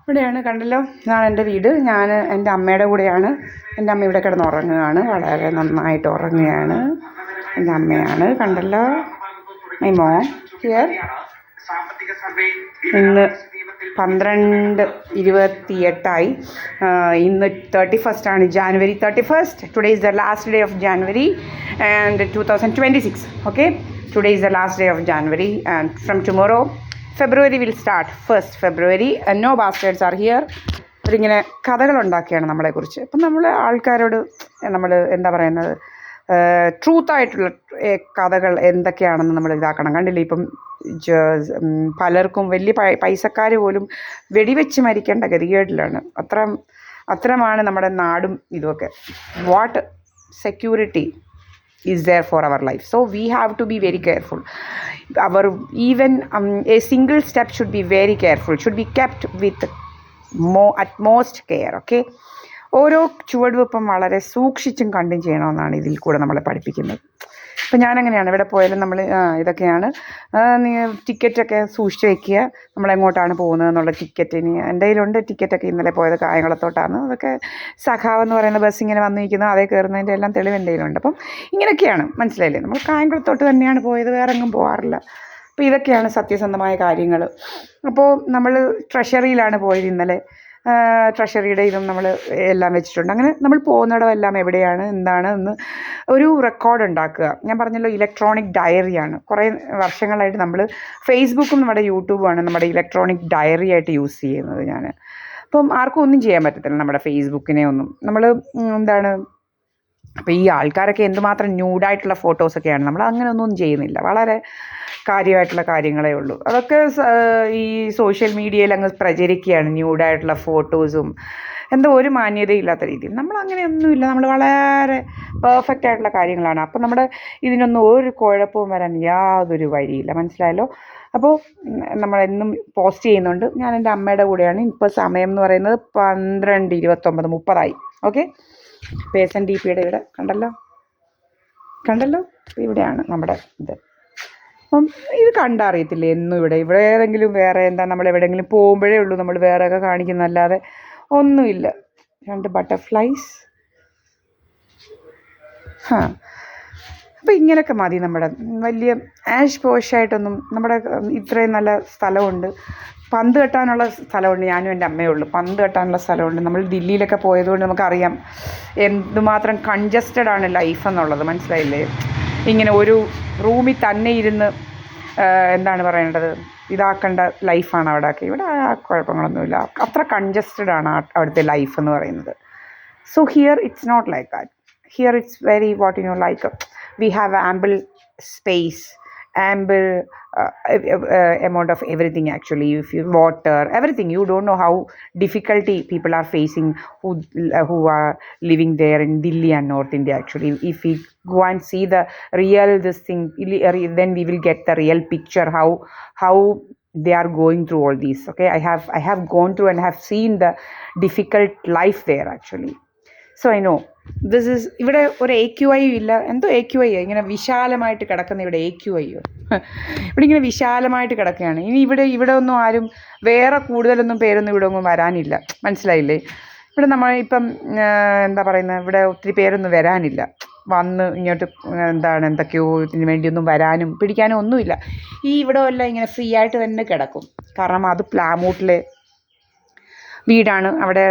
ഇവിടെയാണ് കണ്ടല്ലോ, ഇതാണ് എൻ്റെ വീട്. ഞാൻ എൻ്റെ അമ്മയുടെ കൂടെയാണ്. എൻ്റെ അമ്മ ഇവിടെ കിടന്ന് ഉറങ്ങുകയാണ്, വളരെ നന്നായിട്ട് ഉറങ്ങുകയാണ്. എൻ്റെ അമ്മയാണ്, കണ്ടല്ലോ. My mom here. ഇന്ന് 12:28 ഇന്ന് 31st ആണ്, January 31st. Today is the last day of January and 2026. Okay, today is the last day of January and from tomorrow February will start. 1st February and no bastards are here. ഇവരിങ്ങനെ കഥകളുണ്ടാക്കിയാണ് നമ്മളെക്കുറിച്ച്. അപ്പം നമ്മൾ ആൾക്കാരോട് നമ്മൾ എന്താ പറയുന്നത്, ട്രൂത്തായിട്ടുള്ള കഥകൾ എന്തൊക്കെയാണെന്ന് നമ്മൾ ഇതാക്കണം. കണ്ടില്ലേ, ഇപ്പം പലർക്കും വലിയ പൈസക്കാർ പോലും വെടിവെച്ച് മരിക്കേണ്ട ഗതികേടിലാണ്. അത്രമാണ് നമ്മുടെ നാടും ഇതുമൊക്കെ. What security is there for our life, so we have to be very careful. Our even a single step should be very careful, should be kept with utmost care. Okay, ഓരോ ചുവടുവെപ്പും വളരെ സൂക്ഷിച്ചും കണ്ടും ചെയ്യണമെന്നാണ് ഇതിൽ കൂടെ നമ്മളെ പഠിപ്പിക്കുന്നത്. ഇപ്പം ഞാനങ്ങനെയാണ്, ഇവിടെ പോയാലും നമ്മൾ ഇതൊക്കെയാണ്, ടിക്കറ്റൊക്കെ സൂക്ഷിച്ച് വയ്ക്കുക, നമ്മളെങ്ങോട്ടാണ് പോകുന്നത് എന്നുള്ള ടിക്കറ്റിന് എൻ്റെ കയ്യിലുണ്ട്. ടിക്കറ്റൊക്കെ ഇന്നലെ പോയത് കായംകുളത്തോട്ടാണ്. അതൊക്കെ സഖാവെന്ന് പറയുന്ന ബസ് ഇങ്ങനെ വന്നു നിൽക്കുന്നത്, അതേ കയറുന്നതിൻ്റെ എല്ലാം തെളിവ് എൻ്റെ കയ്യിലുണ്ട്. അപ്പം ഇങ്ങനെയൊക്കെയാണ്, മനസ്സിലായില്ലേ, നമ്മൾ കായംകുളത്തോട്ട് തന്നെയാണ് പോയത്, വേറെ എങ്ങും പോകാറില്ല. അപ്പോൾ ഇതൊക്കെയാണ് സത്യസന്ധമായ കാര്യങ്ങൾ. അപ്പോൾ നമ്മൾ ട്രഷറിയിലാണ് പോയത് ഇന്നലെ. ട്രഷറിയുടെ ഇതും നമ്മൾ എല്ലാം വെച്ചിട്ടുണ്ട്. അങ്ങനെ നമ്മൾ പോകുന്നിടം എല്ലാം എവിടെയാണ് എന്താണ് എന്ന് ഒരു റെക്കോർഡ് ഉണ്ടാക്കുക. ഞാൻ പറഞ്ഞല്ലോ, ഇലക്ട്രോണിക് ഡയറിയാണ്. കുറേ വർഷങ്ങളായിട്ട് നമ്മൾ ഫേസ്ബുക്കും നമ്മുടെ യൂട്യൂബുമാണ് നമ്മുടെ ഇലക്ട്രോണിക് ഡയറി ആയിട്ട് യൂസ് ചെയ്യുന്നത് ഞാൻ. അപ്പം ആർക്കും ഒന്നും ചെയ്യാൻ പറ്റത്തില്ല നമ്മുടെ ഫേസ്ബുക്കിനെ ഒന്നും. നമ്മൾ എന്താണ്, അപ്പോൾ ഈ ആൾക്കാരൊക്കെ എന്തുമാത്രം ന്യൂഡായിട്ടുള്ള ഫോട്ടോസൊക്കെയാണ്, നമ്മൾ അങ്ങനെ ഒന്നും ചെയ്യുന്നില്ല. വളരെ കാര്യമായിട്ടുള്ള കാര്യങ്ങളേ ഉള്ളൂ. അതൊക്കെ ഈ സോഷ്യൽ മീഡിയയിൽ അങ്ങ് പ്രചരിക്കുകയാണ്, ന്യൂഡായിട്ടുള്ള ഫോട്ടോസും. എന്തോ ഒരു മാന്യതയില്ലാത്ത രീതിയിൽ. നമ്മൾ അങ്ങനെയൊന്നുമില്ല, നമ്മൾ വളരെ പെർഫെക്റ്റ് ആയിട്ടുള്ള കാര്യങ്ങളാണ്. അപ്പം നമ്മുടെ ഇതിനൊന്നും ഒരു കുഴപ്പവും വരാൻ യാതൊരു വഴിയില്ല, മനസ്സിലായല്ലോ. അപ്പോൾ നമ്മളെന്നും പോസ്റ്റ് ചെയ്യുന്നുണ്ട്. ഞാൻ എൻ്റെ അമ്മയുടെ കൂടെയാണ്. ഇപ്പോൾ സമയം എന്ന് പറയുന്നത് 12:29, 30 ഓക്കെ. പേസൻ ഡി പിയുടെ ഇവിടെ കണ്ടല്ലോ, ഇവിടെയാണ് നമ്മുടെ ഇത്. അപ്പം ഇത് കണ്ടറിയത്തില്ലേ എന്നും ഇവിടെ ഏതെങ്കിലും വേറെ എന്താ, നമ്മൾ എവിടെയെങ്കിലും പോകുമ്പോഴേ ഉള്ളൂ നമ്മൾ വേറെയൊക്കെ കാണിക്കുന്നതല്ലാതെ ഒന്നുമില്ല. 2 ബട്ടർഫ്ലൈസ്. അപ്പോൾ ഇങ്ങനെയൊക്കെ മതി. നമ്മുടെ വലിയ ആഷ് പോഷായിട്ടൊന്നും, നമ്മുടെ ഇത്രയും നല്ല സ്ഥലമുണ്ട്, പന്ത് കെട്ടാനുള്ള സ്ഥലമുണ്ട്. ഞാനും എൻ്റെ അമ്മയേ ഉള്ളൂ, പന്ത് കെട്ടാനുള്ള സ്ഥലമുണ്ട്. നമ്മൾ ദില്ലിയിലൊക്കെ പോയതുകൊണ്ട് നമുക്കറിയാം എന്തുമാത്രം കൺജസ്റ്റഡ് ആണ് ലൈഫ് എന്നുള്ളത്, മനസ്സിലായില്ലേ. ഇങ്ങനെ ഒരു റൂമിൽ തന്നെ ഇരുന്ന് എന്താണ് പറയേണ്ടത്, ഇതാക്കേണ്ട ലൈഫാണ് അവിടെയൊക്കെ. ഇവിടെ കുഴപ്പങ്ങളൊന്നുമില്ല, അത്ര കൺജസ്റ്റഡ് ആണ് അവിടുത്തെ ലൈഫ് എന്ന് പറയുന്നത്. So here it's not like that. Here it's very what you know like we have ample space, ample amount of everything actually. If you water, everything, you don't know how difficulty people are facing who are living there in Delhi and North India actually. If we go and see the real this thing, then we will get the real picture how they are going through all these. Okay, I have gone through and have seen the difficult life there actually. So I know this is. ഇവിടെ ഒരു AQI ഇല്ല, എന്തോ AQI ഇങ്ങനെ വിശാലമായിട്ട് കിടക്കുന്ന, ഇവിടെ AQI ഇവിടെ ഇങ്ങനെ വിശാലമായിട്ട് കിടക്കുകയാണ്. ഇനി ഇവിടെ ഒന്നും ആരും വേറെ കൂടുതലൊന്നും പേരൊന്നും ഇവിടെ ഒന്നും വരാനില്ല, മനസ്സിലായില്ലേ. ഇവിടെ നമ്മൾ ഇപ്പം എന്താ പറയുന്നത്, ഇവിടെ ഒത്തിരി പേരൊന്നും വരാനില്ല. വന്ന് ഇങ്ങോട്ട് എന്തൊക്കെയോ ഇതിന് വേണ്ടിയൊന്നും വരാനും പിടിക്കാനും ഒന്നുമില്ല. ഇവിടെ എല്ലാം ഇങ്ങനെ ഫ്രീ ആയിട്ട് തന്നെ കിടക്കും. കാരണം അത് പ്ലാമൂട്ടിലെ വീടാണ്. അവിടെ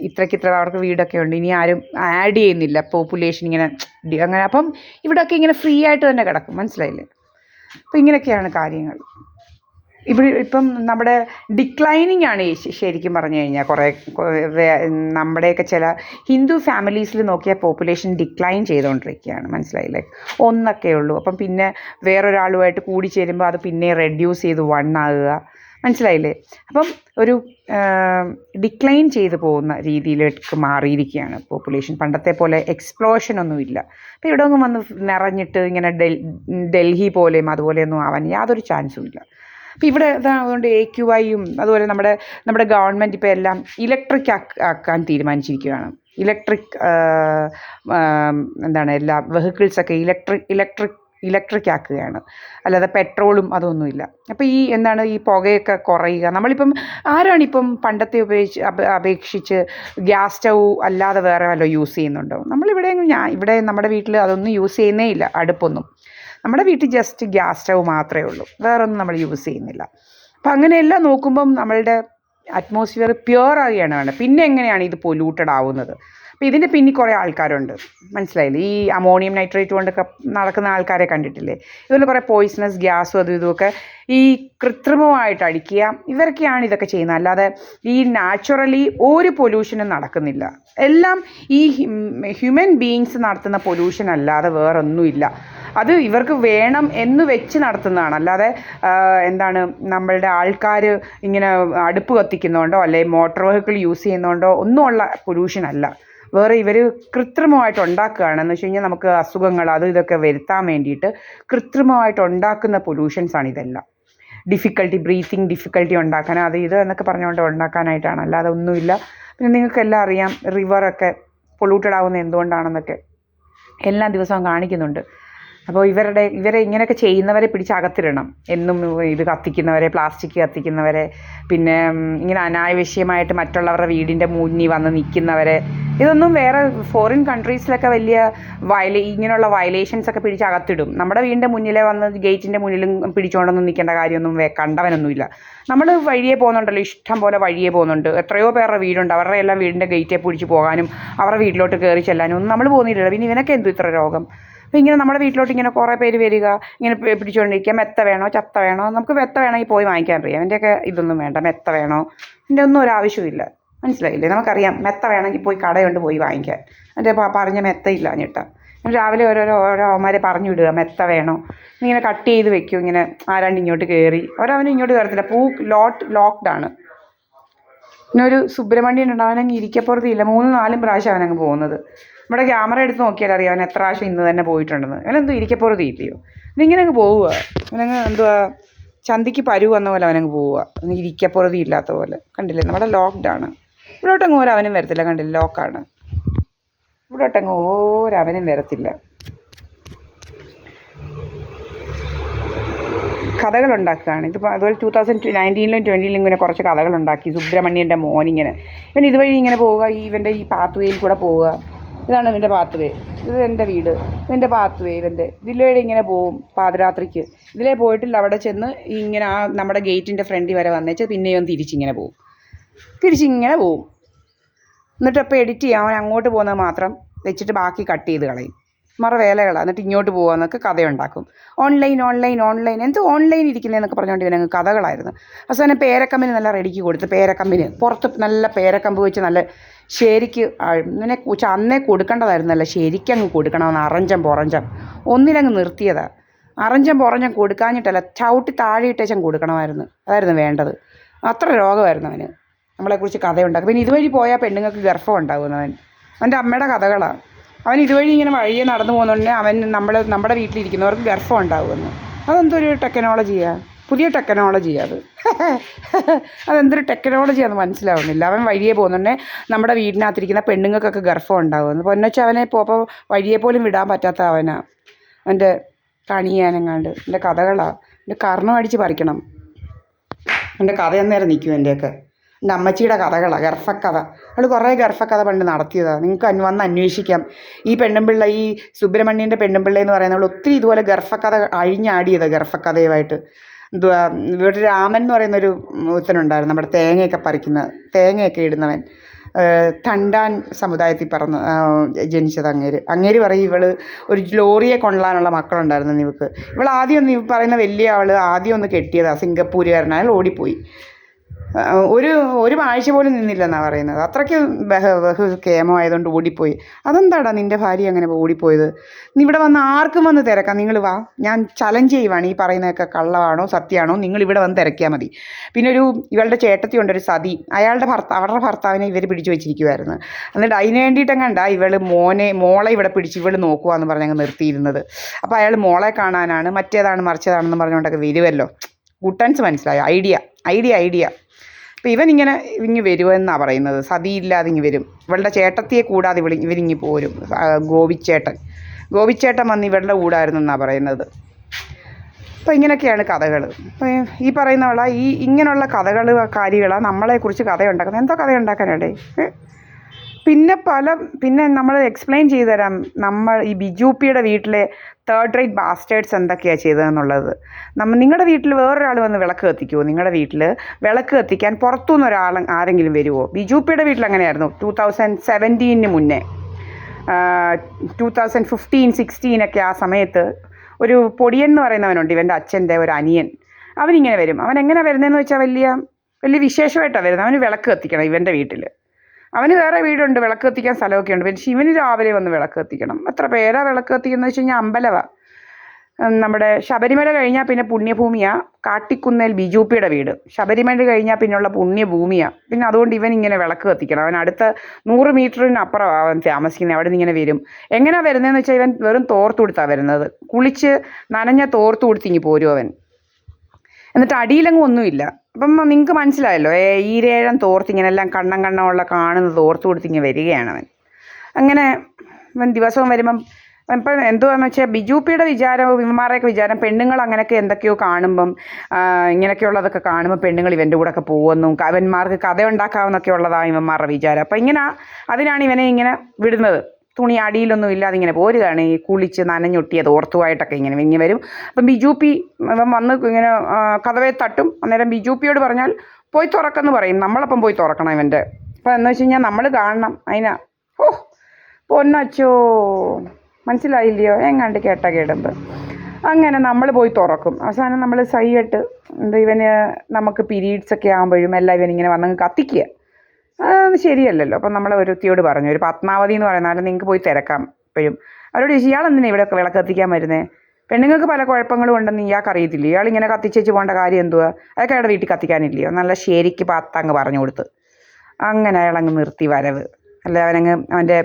ഇത്ര അവർക്ക് വീടൊക്കെ ഉണ്ട്. ഇനി ആരും ആഡ് ചെയ്യുന്നില്ല, പോപ്പുലേഷൻ ഇങ്ങനെ അങ്ങനെ. അപ്പം ഇവിടെയൊക്കെ ഇങ്ങനെ ഫ്രീ ആയിട്ട് തന്നെ കിടക്കും, മനസ്സിലായില്ലേ. അപ്പം ഇങ്ങനെയൊക്കെയാണ് കാര്യങ്ങൾ. ഇപ്പം നമ്മുടെ ഡിക്ലൈനിങ് ആണ് ശരിക്കും പറഞ്ഞു കഴിഞ്ഞാൽ. നമ്മുടെയൊക്കെ ചില ഹിന്ദു ഫാമിലീസിൽ നോക്കിയാൽ പോപ്പുലേഷൻ ഡിക്ലൈൻ ചെയ്തുകൊണ്ടിരിക്കുകയാണ്, മനസ്സിലായില്ലേ. 1 ഉള്ളൂ. അപ്പം പിന്നെ വേറൊരാളുമായിട്ട് കൂടിച്ചേരുമ്പോൾ അത് പിന്നെ റെഡ്യൂസ് ചെയ്ത് 1 ആകുക, മനസ്സിലായില്ലേ. അപ്പം ഒരു ഡിക്ലൈൻ ചെയ്തു പോകുന്ന രീതിയിലേക്ക് മാറിയിരിക്കുകയാണ് പോപ്പുലേഷൻ. പണ്ടത്തെ പോലെ എക്സ്പ്ലോഷനൊന്നുമില്ല. അപ്പോൾ ഇവിടെ ഒന്നും വന്ന് നിറഞ്ഞിട്ട് ഇങ്ങനെ ഡൽഹി പോലെയും അതുപോലെയൊന്നും ആവാൻ യാതൊരു ചാൻസും ഇല്ല. അപ്പോൾ ഇവിടെ അതുകൊണ്ട് AQIയും അതുപോലെ നമ്മുടെ ഗവൺമെൻറ് ഇപ്പോൾ എല്ലാം ഇലക്ട്രിക് ആക്കാൻ തീരുമാനിച്ചിരിക്കുകയാണ്. ഇലക്ട്രിക് എല്ലാ വെഹിക്കിൾസൊക്കെ ഇലക്ട്രിക് ഇലക്ട്രിക് ആക്കുകയാണ്, അല്ലാതെ പെട്രോളും അതൊന്നുമില്ല. അപ്പോൾ ഈ എന്താണ് ഈ പുകയൊക്കെ കുറയുക. നമ്മളിപ്പം ആരാണിപ്പം പണ്ടത്തെ അപേക്ഷിച്ച് ഗ്യാസ് സ്റ്റൗ അല്ലാതെ വേറെ വല്ല യൂസ് ചെയ്യുന്നുണ്ടോ? നമ്മളിവിടെ ഇവിടെ നമ്മുടെ വീട്ടിൽ അതൊന്നും യൂസ് ചെയ്യുന്നേ ഇല്ല, അടുപ്പൊന്നും. നമ്മുടെ വീട്ടിൽ ജസ്റ്റ് ഗ്യാസ് സ്റ്റൗ മാത്രമേ ഉള്ളൂ, വേറൊന്നും നമ്മൾ യൂസ് ചെയ്യുന്നില്ല. അപ്പം അങ്ങനെയെല്ലാം നോക്കുമ്പം നമ്മളുടെ അറ്റ്മോസ്ഫിയർ പ്യുവർ ആവുകയാണ് വേണ്ടത്. പിന്നെ എങ്ങനെയാണ് ഇത് പൊല്യൂട്ടഡ് ആവുന്നത്? അപ്പോൾ ഇതിൻ്റെ പിന്നിൽ കുറേ ആൾക്കാരുണ്ട്, മനസ്സിലായില്ലേ? ഈ അമോണിയം നൈട്രേറ്റ് കൊണ്ടൊക്കെ നടക്കുന്ന ആൾക്കാരെ കണ്ടിട്ടില്ലേ? ഇതുപോലെ കുറേ പോയിസണസ് ഗ്യാസും അതും ഇതുമൊക്കെ ഈ കൃത്രിമമായിട്ട് അടിക്കുക, ഇവരൊക്കെയാണ് ഇതൊക്കെ ചെയ്യുന്നത്. അല്ലാതെ ഈ നാച്ചുറലി ഒരു പൊല്യൂഷനും നടക്കുന്നില്ല. എല്ലാം ഈ ഹ്യൂമൻ ബീയിങ്സ് നടത്തുന്ന പൊല്യൂഷൻ അല്ലാതെ വേറൊന്നുമില്ല. അത് ഇവർക്ക് വേണം എന്ന് വെച്ച് നടത്തുന്നതാണ്. അല്ലാതെ എന്താണ് നമ്മളുടെ ആൾക്കാർ ഇങ്ങനെ അടുപ്പ് കത്തിക്കുന്നതുകൊണ്ടോ അല്ലെങ്കിൽ മോട്ടോർ വെഹിക്കിൾ യൂസ് ചെയ്യുന്നതുകൊണ്ടോ ഒന്നുമുള്ള പൊല്യൂഷൻ അല്ല. വേറെ ഇവർ കൃത്രിമമായിട്ട് ഉണ്ടാക്കുകയാണ്. എന്ന് വെച്ച് കഴിഞ്ഞാൽ നമുക്ക് അസുഖങ്ങൾ അതും ഇതൊക്കെ വരുത്താൻ വേണ്ടിയിട്ട് കൃത്രിമമായിട്ട് ഉണ്ടാക്കുന്ന പൊല്യൂഷൻസാണ് ഇതെല്ലാം. ബ്രീത്തിങ് ഡിഫിക്കൽട്ടി ഉണ്ടാക്കാൻ അത് ഇത് എന്നൊക്കെ പറഞ്ഞുകൊണ്ട് ഉണ്ടാക്കാനായിട്ടാണ്, അല്ലാതെ ഒന്നുമില്ല. പിന്നെ നിങ്ങൾക്കെല്ലാം അറിയാം റിവറൊക്കെ പൊല്യൂട്ടഡ് ആവുന്നത് എന്തുകൊണ്ടാണെന്നൊക്കെ എല്ലാ ദിവസവും കാണിക്കുന്നുണ്ട്. അപ്പോൾ ഇവരെ ഇങ്ങനെയൊക്കെ ചെയ്യുന്നവരെ പിടിച്ച് അകത്തിടണം. എന്നും ഇത് കത്തിക്കുന്നവരെ, പ്ലാസ്റ്റിക് കത്തിക്കുന്നവരെ, പിന്നെ ഇങ്ങനെ അനാവശ്യമായിട്ട് മറ്റുള്ളവരുടെ വീടിൻ്റെ മുന്നിൽ വന്ന് നിൽക്കുന്നവരെ, ഇതൊന്നും വേറെ ഫോറിൻ കൺട്രീസിലൊക്കെ വലിയ ഇങ്ങനെയുള്ള വയലേഷൻസ് ഒക്കെ പിടിച്ച് അകത്തിടും. നമ്മുടെ വീടിൻ്റെ മുന്നിലെ വന്ന് ഗേറ്റിൻ്റെ മുന്നിലും പിടിച്ചുകൊണ്ടൊന്നും നിൽക്കേണ്ട കാര്യമൊന്നും കണ്ടവനൊന്നുമില്ല. നമ്മൾ വഴിയെ പോകുന്നുണ്ടല്ലോ, ഇഷ്ടം പോലെ വഴിയെ പോകുന്നുണ്ട്. എത്രയോ പേരുടെ വീടുണ്ട്, അവരുടെ എല്ലാം വീടിൻ്റെ ഗേറ്റെ പിടിച്ച് പോകാനും അവരുടെ വീട്ടിലോട്ട് കയറി ചെല്ലാനും ഒന്നും നമ്മൾ പോകുന്നില്ലല്ലോ. പിന്നെ ഇവനൊക്കെ എന്തു ഇത്ര രോഗം? അപ്പോൾ ഇങ്ങനെ നമ്മുടെ വീട്ടിലോട്ട് ഇങ്ങനെ കുറേ പേര് വരിക, ഇങ്ങനെ പിടിച്ചുകൊണ്ടിരിക്കുക. മെത്ത വേണോ ചത്ത വേണോ? നമുക്ക് മെത്ത വേണമെങ്കിൽ പോയി വാങ്ങിക്കാൻ അറിയാം. എൻ്റെയൊക്കെ ഇതൊന്നും വേണ്ട, മെത്ത വേണോ എൻ്റെ ഒന്നും ഒരു ആവശ്യമില്ല, മനസ്സിലായില്ലേ? നമുക്കറിയാം മെത്ത വേണമെങ്കിൽ പോയി കടയുണ്ട് പോയി വാങ്ങിക്കാൻ. എൻ്റെ പറഞ്ഞ മെത്ത ഇല്ല ഞെട്ടാ. രാവിലെ ഓരോ അവന്മാരെ പറഞ്ഞു വിടുക മെത്ത വേണോ, ഇങ്ങനെ കട്ട് ചെയ്ത് വെക്കും. ഇങ്ങനെ ആരാണ്ട് ഇങ്ങോട്ട് കയറി, അവനവനും ഇങ്ങോട്ട് കയറത്തില്ല. ലോക്ക്ഡാണ്. പിന്നെ ഒരു സുബ്രഹ്മണ്യൻ ഉണ്ട്, അവനങ്ങ് ഇരിക്കപ്പുറത്തില്ല. 3-4 പ്രാവശ്യം അവനങ്ങ് പോകുന്നത്. നമ്മുടെ ക്യാമറ എടുത്ത് നോക്കിയാൽ അറിയാം അവൻ എത്ര പ്രാവശ്യം ഇന്ന് തന്നെ പോയിട്ടുണ്ടെന്ന്. അവനെന്തോ ഇരിക്കപ്പുറത്ത് ഇല്ലയോ, ഇങ്ങനെ അങ്ങ് പോവുക. അവനങ്ങ് എന്തുവാ ചന്തിക്ക് പരുവ് വന്ന പോലെ അവനങ്ങ് പോവുക, ഇരിക്കപ്പുറത്ത് ഇല്ലാത്ത പോലെ. കണ്ടില്ലേ, നമ്മുടെ ലോക്ക്ഡാണ്. ഇവിടോട്ടങ്ങ് ഒരവനും വരത്തില്ല, കണ്ടില്ല, ലോക്കാണ്. ഇവിടോട്ടങ്ങ് ഒരവനും വരത്തില്ല. കഥകളുണ്ടാക്കുകയാണ്. ഇതിപ്പോൾ അതുപോലെ 2019-ലും 20-ലും ഇങ്ങനെ കുറച്ച് കഥകളുണ്ടാക്കി. സുബ്രഹ്മണ്യൻ്റെ മോനിങ്ങനെ ഇവൻ ഇതുവഴി ഇങ്ങനെ പോവുക, ഇവൻ്റെ ഈ പാത്ത് വേയിൽ കൂടെ പോവുക. ഇതാണ് ഇവൻ്റെ പാത്ത് വേ, ഇത് എൻ്റെ വീട്, ഇവൻ്റെ പാത്ത് വേ. ഇവൻ്റെ ഇതിലൂടെ ഇങ്ങനെ പോവും പാതിരാത്രിക്ക്. ഇതിലേ പോയിട്ടില്ല, അവിടെ ചെന്ന് ഇങ്ങനെ ആ നമ്മുടെ ഗേറ്റിൻ്റെ ഫ്രണ്ടിൽ വരെ വന്നേച്ച് പിന്നെ ഇവൻ തിരിച്ചിങ്ങനെ പോവും. എന്നിട്ട് അപ്പോൾ എഡിറ്റ് ചെയ്യാം. അവൻ അങ്ങോട്ട് പോകുന്നത് മാത്രം വെച്ചിട്ട് ബാക്കി കട്ട് ചെയ്ത് കളയും. വേലകളാണ്. എന്നിട്ട് ഇങ്ങോട്ട് പോകാമെന്നൊക്കെ കഥയുണ്ടാക്കും. ഓൺലൈൻ എന്ത് ഓൺലൈൻ ഇരിക്കുന്നതെന്നൊക്കെ പറഞ്ഞുകൊണ്ട് ഇവനങ്ങ് കഥകളായിരുന്നു. അവസാനം പേരക്കമ്പിന് നല്ല റെഡിക്ക് കൊടുത്ത്, പേരക്കമ്പിന് പുറത്ത് നല്ല പേരക്കമ്പ് വെച്ച് നല്ല ശരിക്ക് ഇങ്ങനെ അന്നേ കൊടുക്കേണ്ടതായിരുന്നല്ല, ശരിക്കങ്ങ് കൊടുക്കണമെന്ന്. അറഞ്ചം ഒന്നിലങ്ങ് നിർത്തിയതാണ്. അറഞ്ചം കൊടുക്കാഞ്ഞിട്ടല്ല, ചവിട്ടി താഴെ ഇട്ടേച്ചങ്ങ് കൊടുക്കണമായിരുന്നു. അതായിരുന്നു വേണ്ടത്. അത്ര രോഗമായിരുന്നു അവന്. നമ്മളെക്കുറിച്ച് കഥയുണ്ടാക്കും. പിന്നെ ഇതുവഴി പോയാൽ പെണ്ണുങ്ങൾക്ക് ഗർഭം ഉണ്ടാകുന്നവൻ. അവൻ്റെ അമ്മയുടെ കഥകളാണ്. അവൻ ഇതുവഴി ഇങ്ങനെ വഴിയെ നടന്നു പോകുന്നുണ്ടെങ്കിൽ അവൻ നമ്മുടെ വീട്ടിലിരിക്കുന്നവർക്ക് ഗർഭം ഉണ്ടാകുമെന്ന്. അതെന്തൊരു ടെക്നോളജിയാണ്, പുതിയ ടെക്നോളജിയാണ് അതെന്തൊരു ടെക്നോളജിയാണെന്ന് മനസ്സിലാവുന്നില്ല. അവൻ വഴിയെ പോകുന്നുണ്ടെങ്കിൽ നമ്മുടെ വീടിനകത്തിരിക്കുന്ന പെണ്ണുങ്ങൾക്കൊക്കെ ഗർഭം ഉണ്ടാകുമെന്ന്. പൊന്നച്ച അവനെ ഇപ്പോൾ വഴിയെ പോലും വിടാൻ പറ്റാത്ത അവനാണ്. അവൻ്റെ കണിയാനെങ്ങാണ്ട് എൻ്റെ കഥകളാണ്. എൻ്റെ കർണം അടിച്ച് പറിക്കണം. എൻ്റെ കഥ അന്നേരം നിൽക്കും. എൻ്റെയൊക്കെ എൻ്റെ അമ്മച്ചിയുടെ കഥകളാണ്, ഗർഭക്കഥ. അവൾ കുറേ ഗർഭക്കഥ പണ്ട് നടത്തിയതാണ്. നിങ്ങൾക്ക് വന്ന് അന്വേഷിക്കാം. ഈ പെണ്ണുമ്പിള്ള, ഈ സുബ്രഹ്മണ്യൻ്റെ പെണ്ണുമ്പിള്ള എന്ന് പറയുന്നവൾ ഒത്തിരി ഇതുപോലെ ഗർഭക്കഥ അഴിഞ്ഞാടിയതാണ്. ഗർഭക്കഥയുമായിട്ട് എന്തുവാ, ഇവിടെ രാമൻ എന്ന് പറയുന്നൊരു ഒരുത്തനുണ്ടായിരുന്നു, നമ്മുടെ തേങ്ങയൊക്കെ ഇടുന്നവൻ. തണ്ടാൻ സമുദായത്തിൽ ജനിച്ചത് അങ്ങേര് പറയും ഇവൾ ഒരു ലോറിയെ കൊള്ളാനുള്ള മക്കളുണ്ടായിരുന്നു ഇവൾക്ക്. ഇവൾ ആദ്യം ഒന്ന് പറയുന്ന വലിയ ആൾ ആദ്യം ഒന്ന് കെട്ടിയതാണ്, സിംഗപ്പൂരുകാരനായ, ഓടിപ്പോയി. ഒരു ആഴ്ച പോലും നിന്നില്ലെന്നാണ് പറയുന്നത്. അത്രയ്ക്ക് കേമമായതുകൊണ്ട് ഓടിപ്പോയി. അതെന്താടാ നിൻ്റെ ഭാര്യ അങ്ങനെ ഓടിപ്പോയത്? നീ ഇവിടെ വന്ന് ആർക്കും വന്ന് തിരക്കാം, നിങ്ങൾ വാ, ഞാൻ ചലഞ്ച് ചെയ്യുവാണ്. ഈ പറയുന്നതൊക്കെ കള്ളമാണോ സത്യമാണോ നിങ്ങൾ ഇവിടെ വന്ന് തിരക്കിയാൽ മതി. പിന്നെ ഇവളുടെ ചേട്ടത്തിയുണ്ട്, ഒരു സതി. അവരുടെ ഭർത്താവിനെ ഇവർ പിടിച്ചു വെച്ചിരിക്കുമായിരുന്നു. എന്നിട്ട് അതിന് വേണ്ടിയിട്ടെങ്ങാണ്ടാ ഇവൾ മോളെ ഇവിടെ പിടിച്ച് ഇവൾ നോക്കുവാന്ന് പറഞ്ഞങ്ങ് നിർത്തിയിരുന്നത്. അപ്പോൾ അയാൾ മോളെ കാണാനാണ്, മറ്റേതാണ് മറിച്ചതാണെന്ന് പറഞ്ഞുകൊണ്ടൊക്കെ വരുമല്ലോ. കുട്ടൻസ് മനസ്സിലായോ? ഐഡിയ. അപ്പോൾ ഇവനിങ്ങ് വരുമെന്നാണ് പറയുന്നത്. സതിയില്ലാതെ ഇങ്ങ് വരും. ഇവളുടെ ചേട്ടത്തിയെ കൂടാതെ ഇവരിങ്ങി പോരും. ഗോപിച്ചേട്ടൻ വന്ന് ഇവരുടെ കൂടായിരുന്നു എന്നാണ് പറയുന്നത്. അപ്പോൾ ഇങ്ങനെയൊക്കെയാണ് കഥകൾ. അപ്പോൾ ഈ പറയുന്നവള ഇങ്ങനെയുള്ള കഥകൾ കാര്യങ്ങളാണ് നമ്മളെക്കുറിച്ച് കഥയുണ്ടാക്കുന്നത്. എന്തോ കഥയുണ്ടാക്കാനാടേ. പിന്നെ നമ്മൾ എക്സ്പ്ലെയിൻ ചെയ്തു തരാം നമ്മൾ ഈ ബിജുപിയുടെ വീട്ടിലെ തേർഡ് റേറ്റ് ബാസ്റ്റേഡ്സ് എന്തൊക്കെയാണ് ചെയ്തതെന്നുള്ളത്. നിങ്ങളുടെ വീട്ടിൽ വേറൊരാൾ വന്ന് വിളക്ക് കത്തിക്കുമോ? നിങ്ങളുടെ വീട്ടിൽ വിളക്ക് കത്തിക്കാൻ പുറത്തുനിന്ന് ആരെങ്കിലും വരുമോ? ബിജുപിയുടെ വീട്ടിൽ അങ്ങനെയായിരുന്നു 2017 മുന്നേ. 2015-16 ഒക്കെ ആ സമയത്ത് ഒരു പൊടിയൻ എന്ന് പറയുന്നവനുണ്ട്, ഇവൻ്റെ അച്ഛൻ്റെ ഒരു അനിയൻ. അവനിങ്ങനെ വരും. അവൻ എങ്ങനെ വരുന്നതെന്ന് വെച്ചാൽ വലിയ വിശേഷമായിട്ടാണ് വരുന്നത്. അവന് വിളക്ക് കത്തിക്കണം ഇവൻ്റെ വീട്ടിൽ. അവന് വേറെ വീടുണ്ട്, വിളക്ക് കത്തിക്കാൻ സ്ഥലമൊക്കെ ഉണ്ട്. പക്ഷേ ഇവന് രാവിലെ വന്ന് വിളക്ക് കത്തിക്കണം. എത്ര പേരാ വിളക്ക് കത്തിക്കുന്നത് വെച്ച് കഴിഞ്ഞാൽ അമ്പലമാണ്. നമ്മുടെ ശബരിമല കഴിഞ്ഞാൽ പിന്നെ പുണ്യഭൂമിയാണ് കാട്ടിക്കുന്നേൽ ബിജുപിയുടെ വീട്. ശബരിമല കഴിഞ്ഞാൽ പിന്നെയുള്ള പുണ്യഭൂമിയാണ്. പിന്നെ അതുകൊണ്ട് ഇവൻ ഇങ്ങനെ വിളക്ക് കത്തിക്കണം. അവൻ അടുത്ത 100 മീറ്ററിനപ്പുറമാണ് അവൻ താമസിക്കുന്നത്. അവിടെ നിന്ന് ഇങ്ങനെ വരും. എങ്ങനെയാണ് വരുന്നതെന്ന് വെച്ചാൽ ഇവൻ വെറും തോർത്തുകൊടുത്താണ് വരുന്നത്. കുളിച്ച് നനഞ്ഞ തോർത്തുകൊടുത്തിങ്ങി പോരും അവൻ. എന്നിട്ട് അടിയിലെങ്ങും ഒന്നുമില്ല. അപ്പം നിങ്ങൾക്ക് മനസ്സിലായല്ലോ, ഈരേഴം തോർത്തിങ്ങനെ എല്ലാം കണ്ണമുള്ള കാണുന്ന തോർത്ത് കൊടുത്തിങ്ങനെ വരികയാണ് അവൻ. അങ്ങനെ അവൻ ദിവസവും വരുമ്പം ഇപ്പം എന്തുവാന്ന് വെച്ചാൽ ബിജുപിയുടെ വിചാരം, ഇവന്മാരെയൊക്കെ വിചാരം പെണ്ണുങ്ങൾ അങ്ങനെയൊക്കെ എന്തൊക്കെയോ കാണുമ്പം ഇങ്ങനെയൊക്കെയുള്ളതൊക്കെ കാണുമ്പോൾ പെണ്ണുങ്ങൾ ഇവൻ്റെ കൂടെയൊക്കെ പോകുന്നു, അവന്മാർക്ക് കഥ ഉണ്ടാക്കാമെന്നൊക്കെ ഉള്ളതാണ് ഇവന്മാരുടെ വിചാരം. അപ്പം അതിനാണ് ഇവനെ ഇങ്ങനെ വിടുന്നത്. തുണി അടിയിലൊന്നും ഇല്ലാതെ ഇങ്ങനെ പോരുകയാണ്. ഈ കുളിച്ച് നനഞ്ഞൊട്ടിയത് ഓർത്തുമായിട്ടൊക്കെ ഇങ്ങനെ വരും. അപ്പം ബിജുപി വന്ന് ഇങ്ങനെ കതവെ തട്ടും. അന്നേരം ബിജുപിയോട് പറഞ്ഞാൽ പോയി തുറക്കെന്ന് പറയും. നമ്മളപ്പം പോയി തുറക്കണം ഇവൻ്റെ. അപ്പം എന്ന് വെച്ച് കഴിഞ്ഞാൽ നമ്മൾ കാണണം. പൊന്നച്ചോ, മനസ്സിലായില്ലയോ? എങ്ങാണ്ട് കേടുമ്പോൾ അങ്ങനെ നമ്മൾ പോയി തുറക്കും. അവസാനം നമ്മൾ സൈയിട്ട് ഇവന് നമുക്ക് പീരീഡ്സൊക്കെ ആകുമ്പോഴും എല്ലാം ഇവനിങ്ങനെ വന്നങ്ങ് കത്തിക്കുക. അത് ശരിയല്ലല്ലോ. അപ്പം നമ്മൾ ഒരുത്തിയോട് പറഞ്ഞു, ഒരു പത്മാവതി എന്ന് പറയുന്നാലും നിങ്ങൾക്ക് പോയി തിരക്കാം. എപ്പോഴും അവരോട് ചോദിച്ചു, ഇയാളെന്തിനാ ഇവിടെ വിളക്ക് കത്തിക്കാൻ വരുന്നത്? പെണ്ണുങ്ങൾക്ക് പല കുഴപ്പങ്ങളും ഉണ്ടെന്ന് ഇയാൾക്ക് അറിയത്തില്ല. ഇയാളിങ്ങനെ കത്തിച്ചേച്ച് പോകേണ്ട കാര്യം എന്തുവാ? അതൊക്കെ അയാളുടെ വീട്ടിൽ കത്തിക്കാനില്ലയോ? നല്ല ശരിക്ക് പത്തങ്ങ് പറഞ്ഞു കൊടുത്ത് അങ്ങനെ അയാളങ്ങ് നിർത്തി വരവ്. അല്ല അവൻ്റെ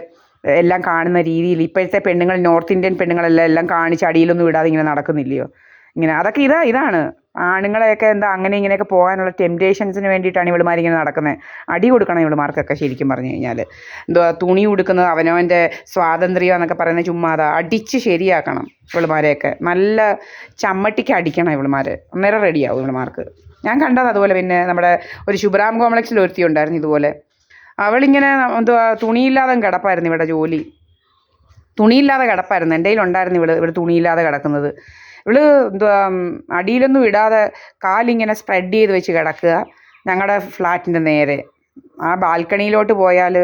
എല്ലാം കാണുന്ന രീതിയിൽ ഇപ്പോഴത്തെ പെണ്ണുങ്ങൾ, നോർത്ത് ഇന്ത്യൻ പെണ്ണുങ്ങളെല്ലാം എല്ലാം കാണിച്ച് അടിയിലൊന്നും ഇടാതെ ഇങ്ങനെ നടക്കുന്നില്ലയോ? ഇങ്ങനെ അതൊക്കെ ഇതാണ് ആണുങ്ങളെയൊക്കെ അങ്ങനെ ഇങ്ങനെയൊക്കെ പോകാനുള്ള ടെംപ്റ്റേഷൻസിന് വേണ്ടിയിട്ടാണ് ഇവളുമാരിങ്ങനെ നടക്കുന്നത്. അടി കൊടുക്കണം ഇവളുമാർക്കൊക്കെ. ശരിക്കും പറഞ്ഞു കഴിഞ്ഞാൽ തുണി ഉടുക്കുന്നത് അവനവൻ്റെ സ്വാതന്ത്ര്യം എന്നൊക്കെ പറയുന്നത് ചുമ്മാതാ. അടിച്ച് ശരിയാക്കണം ഇവളുമാരെയൊക്കെ. നല്ല ചമ്മട്ടിക്ക് അടിക്കണം ഇവളുമാർ. അന്നേരം റെഡിയാവും ഇവളുമാർക്ക്. ഞാൻ കണ്ടത് അതുപോലെ. പിന്നെ നമ്മുടെ ഒരു ശുഭ്രാം കോംപ്ലക്സിൽ ഒരുത്തി ഉണ്ടായിരുന്നു ഇതുപോലെ. അവളിങ്ങനെ തുണിയില്ലാതെ കിടപ്പായിരുന്നു. ഇവിടെ ജോലി തുണിയില്ലാതെ കിടപ്പായിരുന്നു. എൻ്റെ കയ്യിലുണ്ടായിരുന്നു ഇവിടെ തുണിയില്ലാതെ കിടക്കുന്നത്. ഇവള് അടിയിലൊന്നും ഇടാതെ കാലിങ്ങനെ സ്പ്രെഡ് ചെയ്ത് വെച്ച് കിടക്കുക ഞങ്ങളുടെ ഫ്ലാറ്റിൻ്റെ നേരെ. ആ ബാൽക്കണിയിലോട്ട് പോയാൽ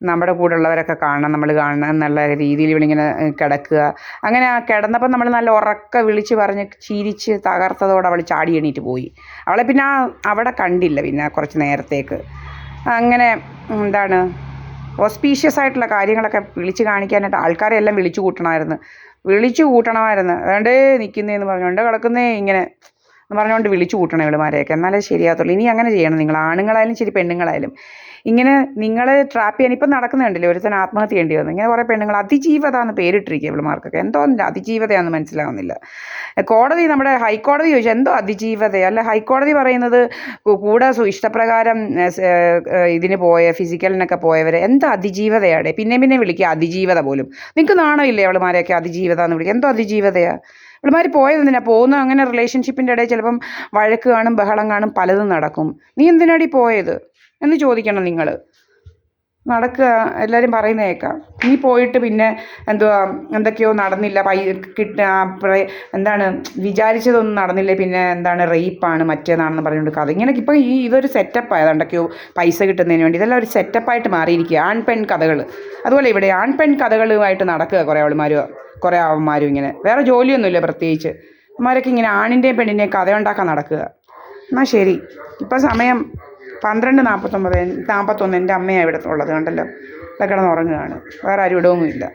നമ്മുടെ കൂടെ ഉള്ളവരൊക്കെ കാണണം, നമ്മൾ കാണണം എന്നുള്ള രീതിയിൽ ഇവളിങ്ങനെ കിടക്കുക. അങ്ങനെ കിടന്നപ്പോൾ നമ്മൾ നല്ല ഉറക്ക വിളിച്ച് പറഞ്ഞ് ചിരിച്ച് തകർത്തതോടെ അവൾ ചാടി എണീറ്റ് പോയി. അവളെ പിന്നെ അവിടെ കണ്ടില്ല പിന്നെ കുറച്ച് നേരത്തേക്ക്. അങ്ങനെ ഓസ്പീഷ്യസ് ആയിട്ടുള്ള കാര്യങ്ങളൊക്കെ വിളിച്ച് കാണിക്കാനായിട്ട് ആൾക്കാരെ എല്ലാം വിളിച്ചു കൂട്ടണമായിരുന്നു. അതുകൊണ്ടേ നിൽക്കുന്നതെന്ന് പറഞ്ഞുകൊണ്ട് കിടക്കുന്നേ ഇങ്ങനെ എന്ന് പറഞ്ഞുകൊണ്ട് വിളിച്ചു കൂട്ടണം ഇവളുമാരെയൊക്കെ. എന്നാലേ ശരിയാകത്തുള്ളൂ. ഇനി അങ്ങനെ ചെയ്യണം നിങ്ങൾ, ആണുങ്ങളായാലും ശരി പെണ്ണുങ്ങളായാലും. ഇങ്ങനെ നിങ്ങൾ ട്രാപ്പ് ചെയ്യാൻ ഇപ്പം നടക്കുന്നുണ്ടല്ലോ, ഒരുത്തൻ ആത്മഹത്യ ചെയ്യേണ്ടി വന്നു. ഇങ്ങനെ കുറേ പെണ്ണുങ്ങൾ അതിജീവത എന്ന് പേരിട്ടിരിക്കുക ഇവളുമാർക്കൊക്കെ. എന്തോ അതിജീവതയാണെന്ന് മനസ്സിലാവുന്നില്ല. നമ്മുടെ ഹൈക്കോടതി ചോദിച്ചു എന്തോ അതിജീവത. അല്ല, ഹൈക്കോടതി പറയുന്നത് കൂടെ ഇഷ്ടപ്രകാരം ഇതിന് ഫിസിക്കലിനൊക്കെ പോയവരെ എന്താ അതിജീവതയാടെ? പിന്നെ വിളിക്കുക അതിജീവത പോലും. നിങ്ങൾക്ക് നാണമില്ലേ അവളുമാരെയൊക്കെ അതിജീവത എന്ന് വിളിക്കുക? എന്തോ അതിജീവതയാണ്? ഇവളുമാർ പോയതെന്തിനാ പോകുന്നത്? അങ്ങനെ റിലേഷൻഷിപ്പിൻ്റെ ഇടയിൽ ചിലപ്പം വഴക്ക് കാണും, ബഹളം കാണും, പലതും നടക്കും. നീ എന്തിനാടി പോയത് എന്ന് ചോദിക്കണം നിങ്ങൾ. നടക്കുക, എല്ലാവരും പറയുന്നത് കേൾക്കാം. നീ പോയിട്ട് പിന്നെ എന്തൊക്കെയോ നടന്നില്ല, വിചാരിച്ചതൊന്നും നടന്നില്ലേ, പിന്നെ റേപ്പാണ് മറ്റേതാണെന്ന് പറഞ്ഞുകൊണ്ട് കഥ ഇങ്ങനെ. ഇപ്പം ഇതൊരു സെറ്റപ്പായത് എന്തൊക്കെയോ പൈസ കിട്ടുന്നതിന് വേണ്ടി. ഇതെല്ലാം ഒരു സെറ്റപ്പായിട്ട് മാറിയിരിക്കുക. ആൺ പെൺ കഥകൾ. അതുപോലെ ഇവിടെ ആൺ പെൺ കഥകളുമായിട്ട് നടക്കുക കുറേ അവന്മാരും ഇങ്ങനെ. വേറെ ജോലിയൊന്നുമില്ല പ്രത്യേകിച്ച്. അവന്മാരൊക്കെ ഇങ്ങനെ ആണിൻ്റെയും പെണ്ണിൻ്റെയും കഥയുണ്ടാക്കാൻ നടക്കുക. എന്നാൽ ശരി, ഇപ്പം സമയം 12:41. എൻ്റെ അമ്മയാണ് ഇവിടെ ഉള്ളത് കണ്ടല്ലോ. ഇവിടെ കിടന്നുറങ്ങുകയാണ്. വേറെ ആരും ഇടവൊന്നുമില്ല.